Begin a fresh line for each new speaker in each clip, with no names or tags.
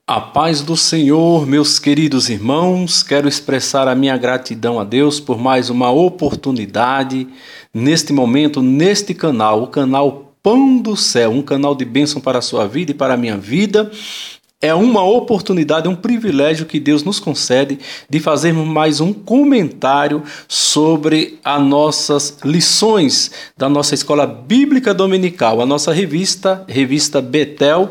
A paz do Senhor, meus queridos irmãos, quero expressar a minha gratidão a Deus por mais uma oportunidade neste momento, neste canal, o canal Pão do Céu, um canal de bênção para a sua vida e para a minha vida. É uma oportunidade, um privilégio que Deus nos concede de fazermos mais um comentário sobre as nossas lições da nossa Escola Bíblica Dominical, a nossa revista Betel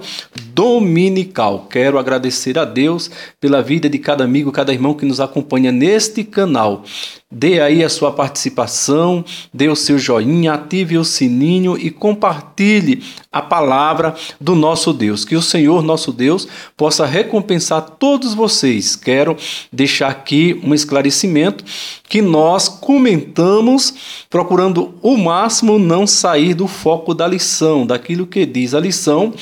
Dominical. Quero agradecer a Deus pela vida de cada amigo, cada irmão que nos acompanha neste canal. Dê aí a sua participação, dê o seu joinha, ative o sininho e compartilhe a palavra do nosso Deus. Que o Senhor, nosso Deus, possa recompensar todos vocês. Quero deixar aqui um esclarecimento que nós comentamos procurando o máximo não sair do foco da lição, daquilo que diz a lição,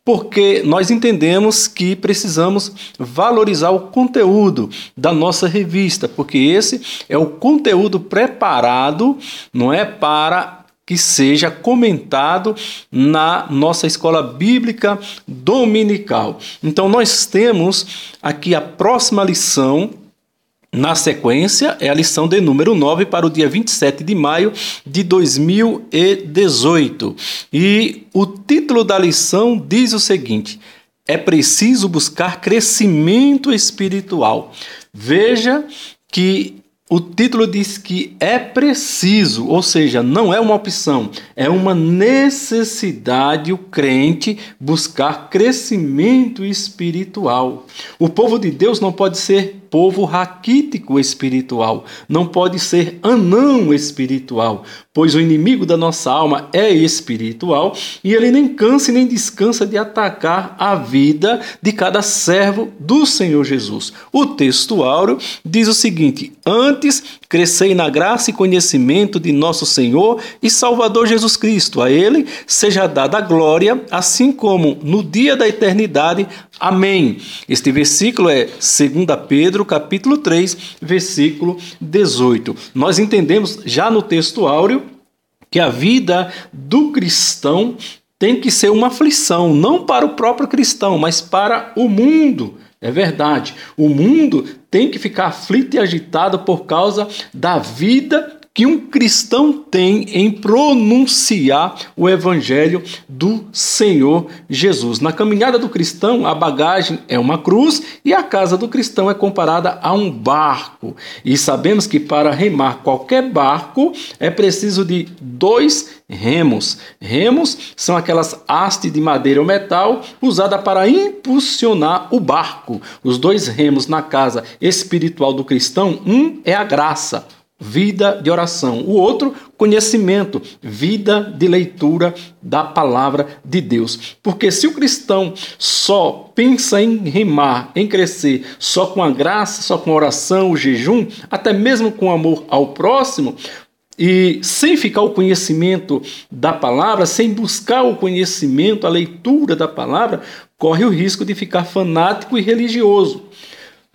porque nós entendemos que precisamos valorizar o conteúdo da nossa revista, porque esse é o conteúdo preparado, não é, para que seja comentado na nossa Escola Bíblica Dominical. Então nós temos aqui a próxima lição. Na sequência, é a lição de número 9 para o dia 27 de maio de 2018. E o título da lição diz o seguinte: é preciso buscar crescimento espiritual. Veja que o título diz que é preciso, ou seja, não é uma opção, é uma necessidade o crente buscar crescimento espiritual. O povo de Deus não pode ser povo raquítico espiritual, não pode ser anão espiritual, pois o inimigo da nossa alma é espiritual e ele nem cansa e nem descansa de atacar a vida de cada servo do Senhor Jesus. O texto áureo diz o seguinte: antes crescei na graça e conhecimento de nosso Senhor e Salvador Jesus Cristo. A Ele seja dada a glória, assim como no dia da eternidade. Amém. Este versículo é 2 Pedro, capítulo 3, versículo 18. Nós entendemos já no texto áureo que a vida do cristão tem que ser uma aflição, não para o próprio cristão, mas para o mundo. É verdade, o mundo tem que ficar aflito e agitado por causa da vida que um cristão tem em pronunciar o evangelho do Senhor Jesus. Na caminhada do cristão, a bagagem é uma cruz e a casa do cristão é comparada a um barco. E sabemos que para remar qualquer barco é preciso de 2 remos. Remos são aquelas hastes de madeira ou metal usada para impulsionar o barco. Os 2 remos na casa espiritual do cristão, um é a graça, vida de oração. O outro, conhecimento, vida de leitura da palavra de Deus. Porque se o cristão só pensa em remar, em crescer, só com a graça, só com a oração, o jejum, até mesmo com amor ao próximo, e sem ficar o conhecimento da palavra, sem buscar o conhecimento, a leitura da palavra, corre o risco de ficar fanático e religioso.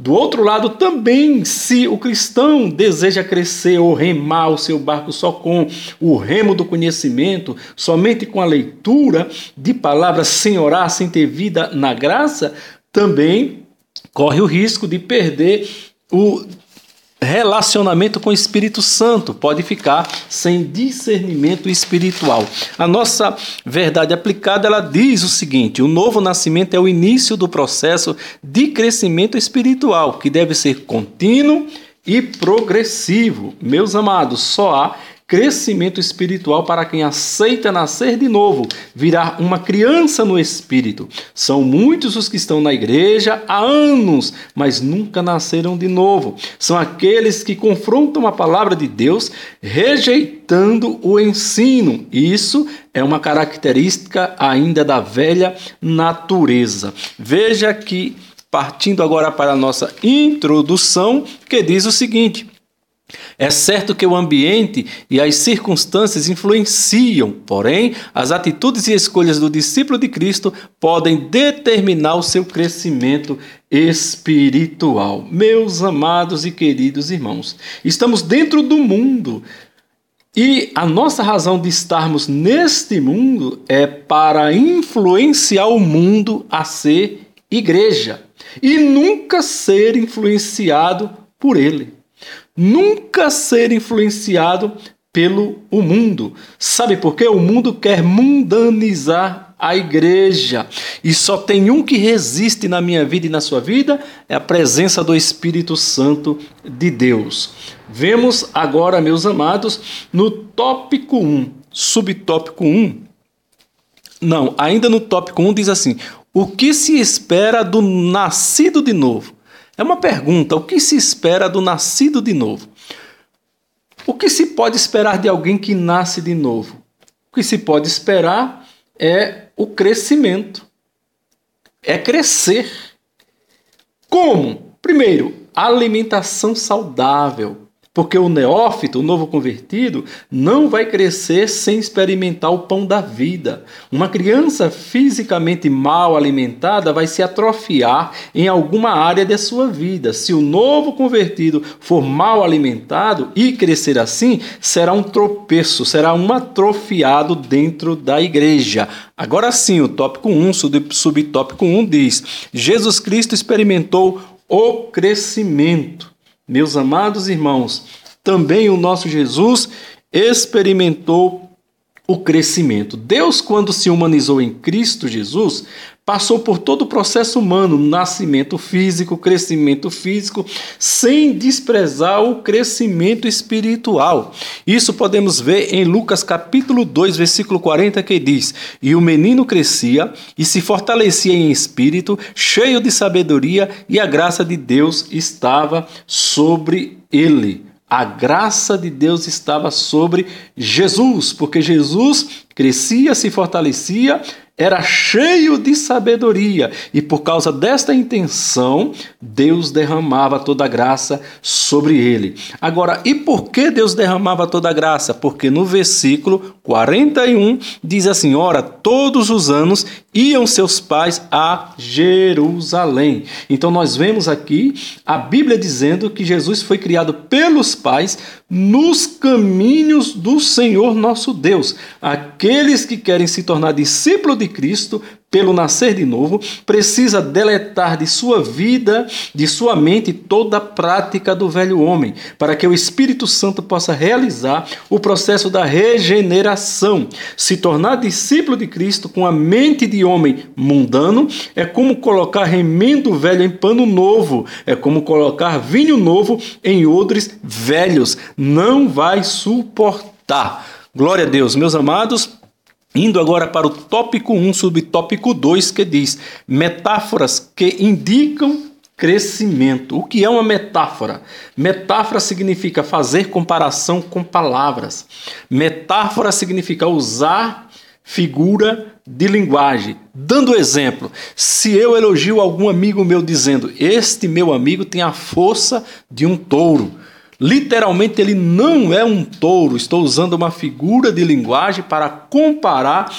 Do outro lado, também, se o cristão deseja crescer ou remar o seu barco só com o remo do conhecimento, somente com a leitura de palavras, sem orar, sem ter vida na graça, também corre o risco de perder o relacionamento com o Espírito Santo, pode ficar sem discernimento espiritual. A nossa verdade aplicada, ela diz o seguinte: o novo nascimento é o início do processo de crescimento espiritual, que deve ser contínuo e progressivo. Meus amados, só há crescimento espiritual para quem aceita nascer de novo, virar uma criança no Espírito. São muitos os que estão na igreja há anos, mas nunca nasceram de novo. São aqueles que confrontam a palavra de Deus, rejeitando o ensino. Isso é uma característica ainda da velha natureza. Veja que, partindo agora para a nossa introdução, que diz o seguinte: é certo que o ambiente e as circunstâncias influenciam, porém, as atitudes e escolhas do discípulo de Cristo podem determinar o seu crescimento espiritual. Meus amados e queridos irmãos, estamos dentro do mundo e a nossa razão de estarmos neste mundo é para influenciar o mundo a ser igreja e nunca ser influenciado por ele. Nunca ser influenciado pelo mundo. Sabe por quê? O mundo quer mundanizar a igreja. E só tem um que resiste na minha vida e na sua vida, é a presença do Espírito Santo de Deus. Vemos agora, meus amados, no tópico 1, subtópico 1. Não, ainda no tópico 1 diz assim: o que se espera do nascido de novo? É uma pergunta, o que se espera do nascido de novo? O que se pode esperar de alguém que nasce de novo? O que se pode esperar é o crescimento. É crescer. Como? Primeiro, alimentação saudável. Porque o neófito, o novo convertido, não vai crescer sem experimentar o pão da vida. Uma criança fisicamente mal alimentada vai se atrofiar em alguma área da sua vida. Se o novo convertido for mal alimentado e crescer assim, será um tropeço, será um atrofiado dentro da igreja. Agora sim, o tópico 1, subtópico 1 diz: Jesus Cristo experimentou o crescimento. Meus amados irmãos, também o nosso Jesus experimentou o crescimento. Deus, quando se humanizou em Cristo Jesus, passou por todo o processo humano, nascimento físico, crescimento físico, sem desprezar o crescimento espiritual. Isso podemos ver em Lucas capítulo 2, versículo 40, que diz: e o menino crescia e se fortalecia em espírito, cheio de sabedoria, e a graça de Deus estava sobre ele. A graça de Deus estava sobre Jesus, porque Jesus crescia, se fortalecia, era cheio de sabedoria, e por causa desta intenção, Deus derramava toda a graça sobre ele. Agora, e por que Deus derramava toda a graça? Porque no versículo 41 diz assim: ora, todos os anos iam seus pais a Jerusalém. Então nós vemos aqui a Bíblia dizendo que Jesus foi criado pelos pais nos caminhos do Senhor nosso Deus. Aqueles que querem se tornar discípulo de Cristo pelo nascer de novo, precisa deletar de sua vida, de sua mente, toda a prática do velho homem, para que o Espírito Santo possa realizar o processo da regeneração. Se tornar discípulo de Cristo com a mente de homem mundano é como colocar remendo velho em pano novo, é como colocar vinho novo em odres velhos. Não vai suportar. Glória a Deus, meus amados. Indo agora para o tópico 1, subtópico 2, que diz: metáforas que indicam crescimento. O que é uma metáfora? Metáfora significa fazer comparação com palavras. Metáfora significa usar figura de linguagem. Dando exemplo, se eu elogio algum amigo meu dizendo: este meu amigo tem a força de um touro. Literalmente, ele não é um touro. Estou usando uma figura de linguagem para comparar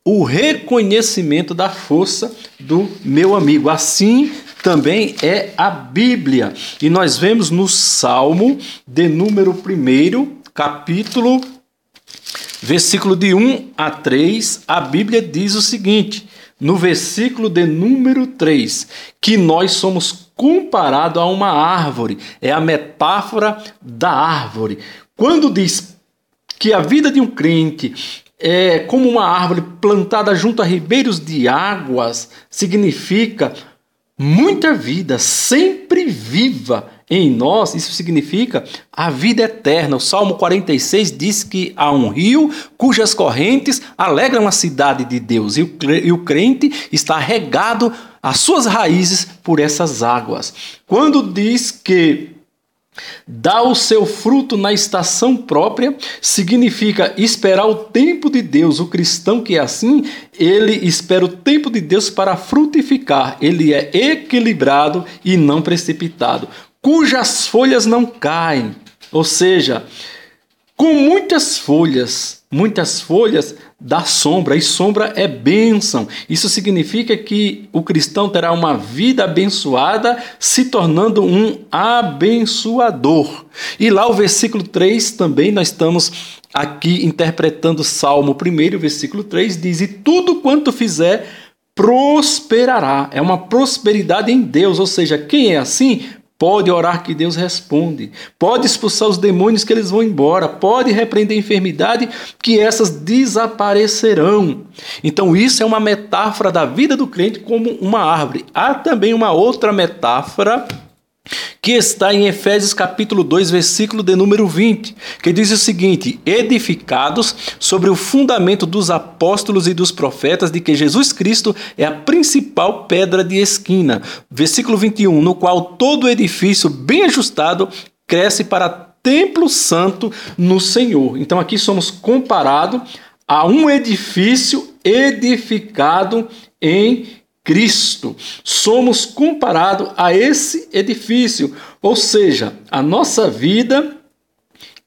o reconhecimento da força do meu amigo. Assim também é a Bíblia. E nós vemos no Salmo de número 1, capítulo, versículo de 1 a 3, a Bíblia diz o seguinte, no versículo de número 3, que nós somos comparados a uma árvore. É a metáfora da árvore. Quando diz que a vida de um crente é como uma árvore plantada junto a ribeiros de águas, significa muita vida, sempre viva em nós. Isso significa a vida eterna. O Salmo 46 diz que há um rio cujas correntes alegram a cidade de Deus, e o crente está regado as suas raízes por essas águas. Quando diz que dá o seu fruto na estação própria, significa esperar o tempo de Deus. O cristão que é assim, ele espera o tempo de Deus para frutificar. Ele é equilibrado e não precipitado, cujas folhas não caem. Ou seja, com muitas folhas dá sombra, e sombra é bênção. Isso significa que o cristão terá uma vida abençoada, se tornando um abençoador. E lá o versículo 3 também nós estamos aqui interpretando o Salmo 1, versículo 3, diz: e tudo quanto fizer prosperará. É uma prosperidade em Deus, ou seja, quem é assim pode orar que Deus responde, pode expulsar os demônios que eles vão embora, pode repreender a enfermidade que essas desaparecerão. Então isso é uma metáfora da vida do crente como uma árvore. Há também uma outra metáfora que está em Efésios capítulo 2, versículo de número 20, que diz o seguinte: edificados sobre o fundamento dos apóstolos e dos profetas, de que Jesus Cristo é a principal pedra de esquina. Versículo 21, no qual todo edifício bem ajustado cresce para templo santo no Senhor. Então aqui somos comparados a um edifício edificado em Cristo. Somos comparados a esse edifício, ou seja, a nossa vida,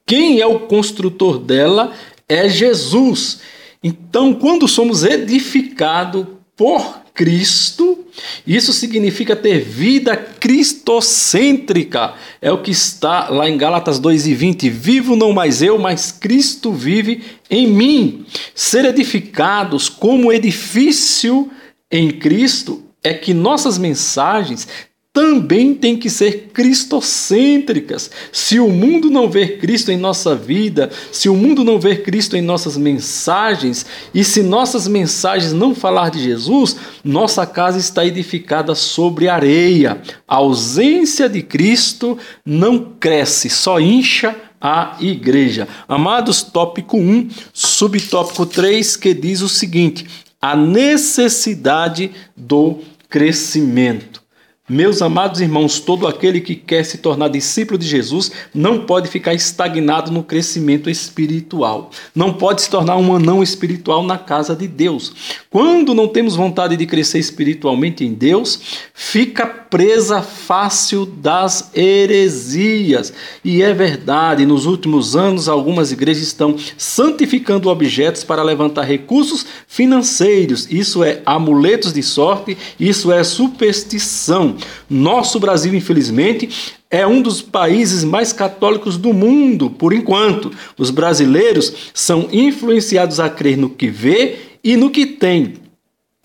quem é o construtor dela é Jesus. Então, quando somos edificados por Cristo, isso significa ter vida cristocêntrica. É o que está lá em Gálatas 2:20. Vivo não mais eu, mas Cristo vive em mim. Ser edificados como edifício em Cristo é que nossas mensagens também têm que ser cristocêntricas. Se o mundo não ver Cristo em nossa vida, se o mundo não ver Cristo em nossas mensagens, e se nossas mensagens não falar de Jesus, nossa casa está edificada sobre areia. A ausência de Cristo não cresce, só incha a igreja. Amados, tópico 1, subtópico 3, que diz o seguinte: a necessidade do crescimento. Meus amados irmãos, todo aquele que quer se tornar discípulo de Jesus não pode ficar estagnado no crescimento espiritual. Não pode se tornar um anão espiritual na casa de Deus. Quando não temos vontade de crescer espiritualmente em Deus, fica presa fácil das heresias. E é verdade, nos últimos anos algumas igrejas estão santificando objetos para levantar recursos financeiros. Isso é amuletos de sorte, isso é superstição. Nosso Brasil, infelizmente, é um dos países mais católicos do mundo, por enquanto. Os brasileiros são influenciados a crer no que vê e no que tem.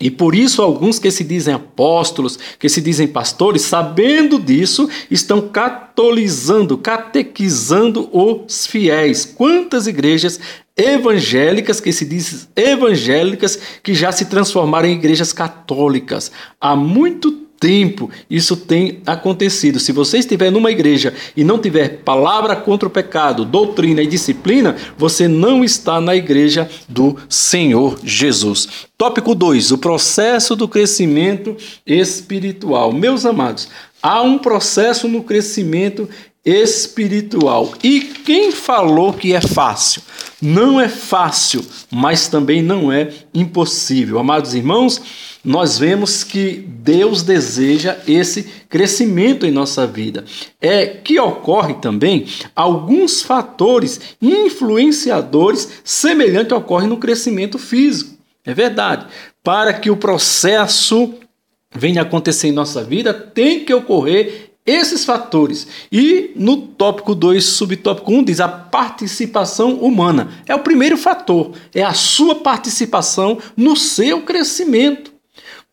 E por isso alguns que se dizem apóstolos, que se dizem pastores, sabendo disso, estão catequizando os fiéis. Quantas igrejas evangélicas, que se dizem evangélicas, que já se transformaram em igrejas católicas? Há muito tempo isso tem acontecido. Se você estiver numa igreja e não tiver palavra contra o pecado, doutrina e disciplina, você não está na igreja do Senhor Jesus. Tópico 2, o processo do crescimento espiritual. Meus amados, há um processo no crescimento espiritual. E quem falou que é fácil? Não é fácil, mas também não é impossível. Amados irmãos, nós vemos que Deus deseja esse crescimento em nossa vida. É que ocorre também alguns fatores influenciadores semelhantes ocorrem no crescimento físico. É verdade. Para que o processo venha acontecer em nossa vida, tem que ocorrer esses fatores. E no tópico 2, subtópico 1, diz a participação humana. É o primeiro fator, é a sua participação no seu crescimento.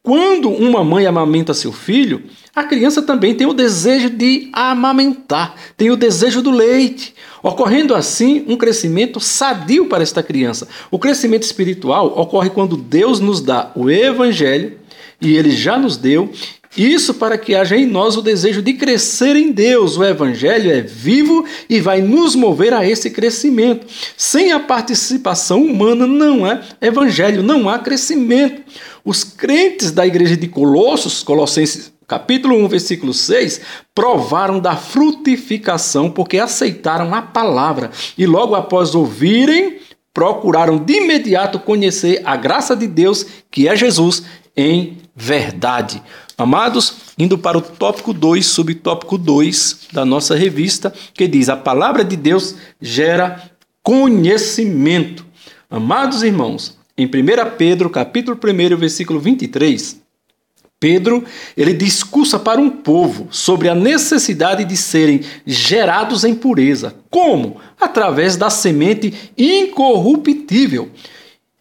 Quando uma mãe amamenta seu filho, a criança também tem o desejo de amamentar, tem o desejo do leite, ocorrendo assim um crescimento sadio para esta criança. O crescimento espiritual ocorre quando Deus nos dá o Evangelho, e Ele já nos deu, isso para que haja em nós o desejo de crescer em Deus. O Evangelho é vivo e vai nos mover a esse crescimento. Sem a participação humana não há Evangelho, não há crescimento. Os crentes da igreja de Colossenses capítulo 1, versículo 6, provaram da frutificação porque aceitaram a palavra e logo após ouvirem, procuraram de imediato conhecer a graça de Deus, que é Jesus, em verdade. Amados, indo para o tópico 2, subtópico 2 da nossa revista, que diz: a palavra de Deus gera conhecimento. Amados irmãos, em 1 Pedro, capítulo 1, versículo 23, Pedro, ele discursa para um povo sobre a necessidade de serem gerados em pureza. Como? Através da semente incorruptível.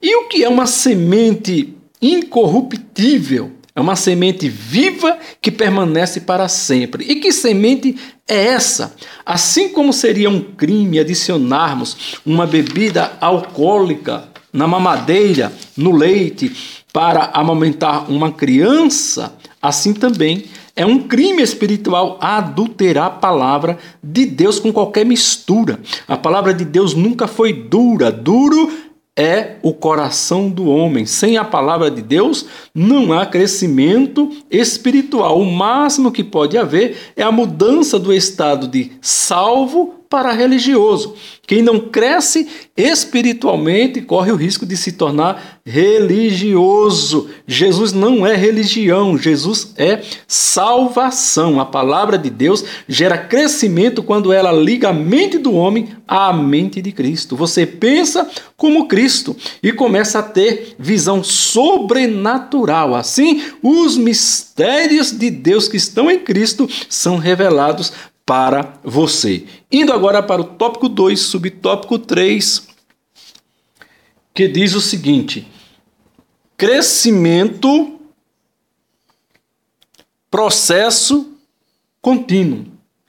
E o que é uma semente incorruptível. É uma semente viva que permanece para sempre. E que semente é essa? Assim como seria um crime adicionarmos uma bebida alcoólica na mamadeira, no leite, para amamentar uma criança, assim também é um crime espiritual adulterar a palavra de Deus com qualquer mistura. A palavra de Deus nunca foi dura. Duro é o coração do homem. Sem a palavra de Deus, não há crescimento espiritual. O máximo que pode haver é a mudança do estado de salvo para religioso. Quem não cresce espiritualmente corre o risco de se tornar religioso. Jesus não é religião, Jesus é salvação. A palavra de Deus gera crescimento quando ela liga a mente do homem à mente de Cristo. Você pensa como Cristo e começa a ter visão sobrenatural. Assim, os mistérios de Deus que estão em Cristo são revelados para você. Indo agora para o tópico 2, subtópico 3, que diz o seguinte: crescimento, processo contínuo.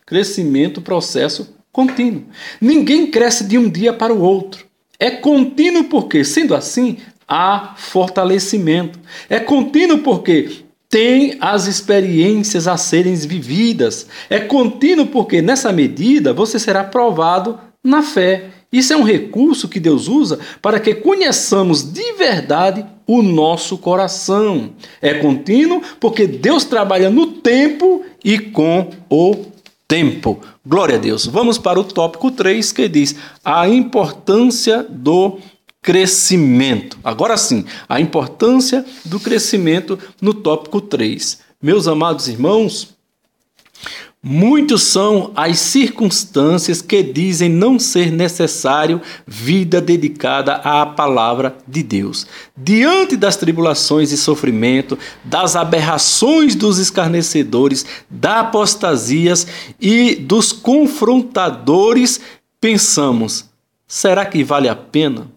Crescimento, processo contínuo. Ninguém cresce de um dia para o outro. É contínuo porque, sendo assim, há fortalecimento. É contínuo porque tem as experiências a serem vividas. É contínuo porque, nessa medida, você será provado na fé. Isso é um recurso que Deus usa para que conheçamos de verdade o nosso coração. É contínuo porque Deus trabalha no tempo e com o tempo. Glória a Deus. Vamos para o tópico 3, que diz a importância do crescimento. Agora sim, a importância do crescimento no tópico 3. Meus amados irmãos, muitos são as circunstâncias que dizem não ser necessário vida dedicada à palavra de Deus. Diante das tribulações e sofrimento, das aberrações dos escarnecedores, das apostasias e dos confrontadores, pensamos, será que vale a pena?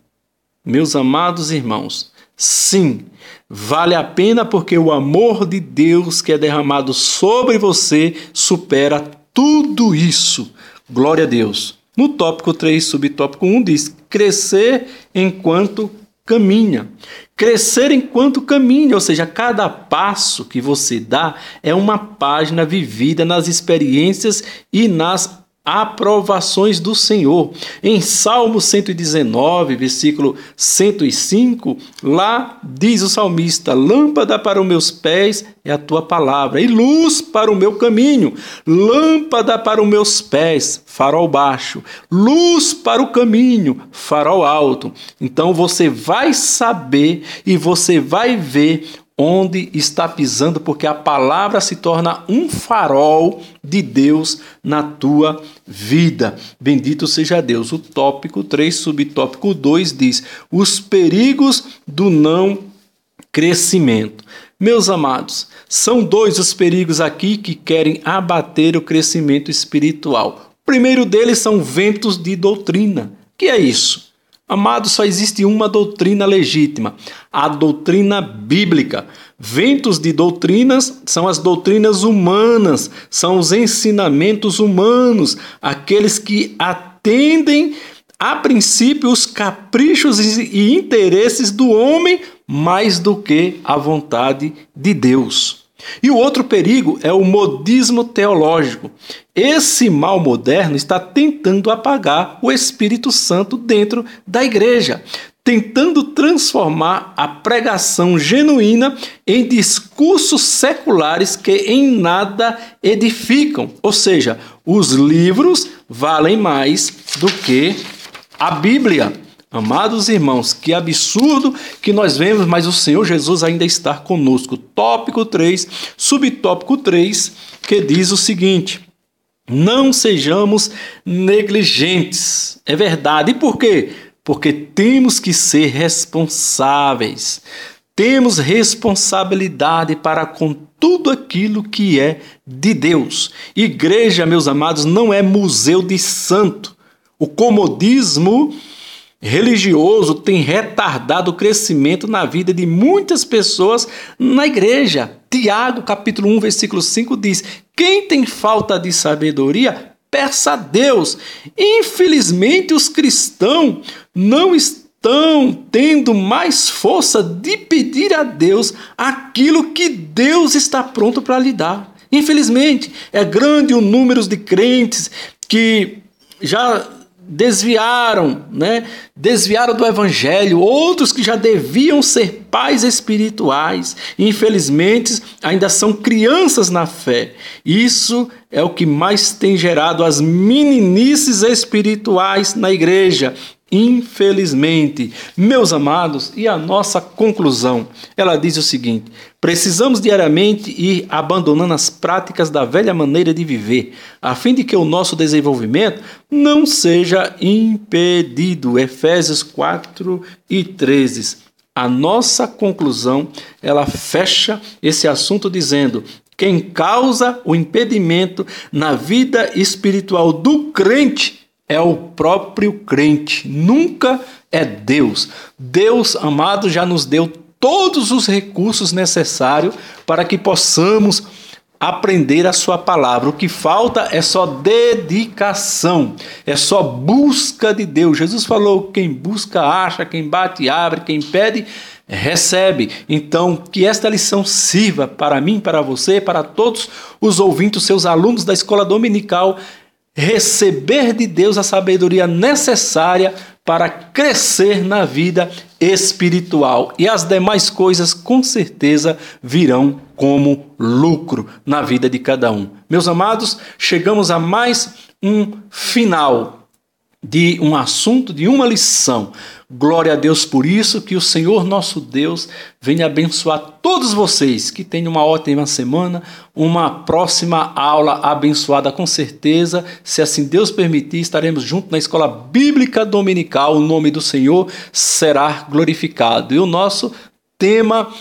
Meus amados irmãos, sim, vale a pena porque o amor de Deus que é derramado sobre você supera tudo isso. Glória a Deus. No tópico 3, subtópico 1 diz, crescer enquanto caminha. Crescer enquanto caminha, ou seja, cada passo que você dá é uma página vivida nas experiências e nas aprovações do Senhor. Em Salmo 119, versículo 105, lá diz o salmista, lâmpada para os meus pés é a tua palavra e luz para o meu caminho. Lâmpada para os meus pés, farol baixo, luz para o caminho, farol alto. Então você vai saber e você vai ver onde está pisando, porque a palavra se torna um farol de Deus na tua vida. Bendito seja Deus. O tópico 3, subtópico 2 diz, os perigos do não crescimento. Meus amados, são dois os perigos aqui que querem abater o crescimento espiritual. O primeiro deles são ventos de doutrina. O que é isso? Amados, só existe uma doutrina legítima, a doutrina bíblica. Ventos de doutrinas são as doutrinas humanas, são os ensinamentos humanos, aqueles que atendem, a princípio, os caprichos e interesses do homem mais do que a vontade de Deus. E o outro perigo é o modismo teológico. Esse mal moderno está tentando apagar o Espírito Santo dentro da igreja, tentando transformar a pregação genuína em discursos seculares que em nada edificam. Ou seja, os livros valem mais do que a Bíblia. Amados irmãos, que absurdo que nós vemos, mas o Senhor Jesus ainda está conosco. Tópico 3, subtópico 3, que diz o seguinte, não sejamos negligentes. É verdade. E por quê? Porque temos que ser responsáveis. Temos responsabilidade para com tudo aquilo que é de Deus. Igreja, meus amados, não é museu de santo. O comodismo religioso tem retardado o crescimento na vida de muitas pessoas na igreja. Tiago, capítulo 1, versículo 5 diz: quem tem falta de sabedoria, peça a Deus. Infelizmente, os cristãos não estão tendo mais força de pedir a Deus aquilo que Deus está pronto para lhe dar. Infelizmente, é grande o número de crentes que já desviaram do evangelho, outros que já deviam ser pais espirituais, infelizmente ainda são crianças na fé. Isso é o que mais tem gerado as meninices espirituais na igreja. Infelizmente, meus amados, e a nossa conclusão, ela diz o seguinte: precisamos diariamente ir abandonando as práticas da velha maneira de viver, a fim de que o nosso desenvolvimento não seja impedido. Efésios 4:13. A nossa conclusão, ela fecha esse assunto dizendo: quem causa o impedimento na vida espiritual do crente é o próprio crente, nunca é Deus. Deus, amado, já nos deu todos os recursos necessários para que possamos aprender a sua palavra. O que falta é só dedicação, é só busca de Deus. Jesus falou: quem busca acha, quem bate abre, quem pede recebe. Então, que esta lição sirva para mim, para você, para todos os ouvintes, seus alunos da escola dominical, receber de Deus a sabedoria necessária para crescer na vida espiritual. E as demais coisas, com certeza, virão como lucro na vida de cada um. Meus amados, chegamos a mais um final de um assunto, de uma lição. Glória a Deus por isso, que o Senhor nosso Deus venha abençoar todos vocês, que tenham uma ótima semana, uma próxima aula abençoada com certeza. Se assim Deus permitir, estaremos juntos na Escola Bíblica Dominical, o nome do Senhor será glorificado. E o nosso tema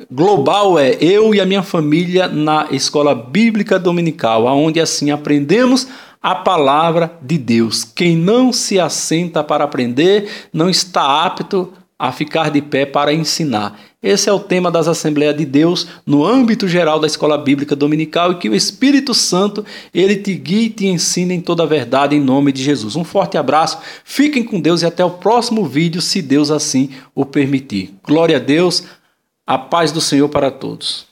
global é eu e a minha família na Escola Bíblica Dominical, onde assim aprendemos a palavra de Deus. Quem não se assenta para aprender não está apto a ficar de pé para ensinar. Esse é o tema das Assembleias de Deus no âmbito geral da Escola Bíblica Dominical, e que o Espírito Santo ele te guie e te ensine em toda a verdade, em nome de Jesus. Um forte abraço, fiquem com Deus e até o próximo vídeo, se Deus assim o permitir. Glória a Deus, a paz do Senhor para todos.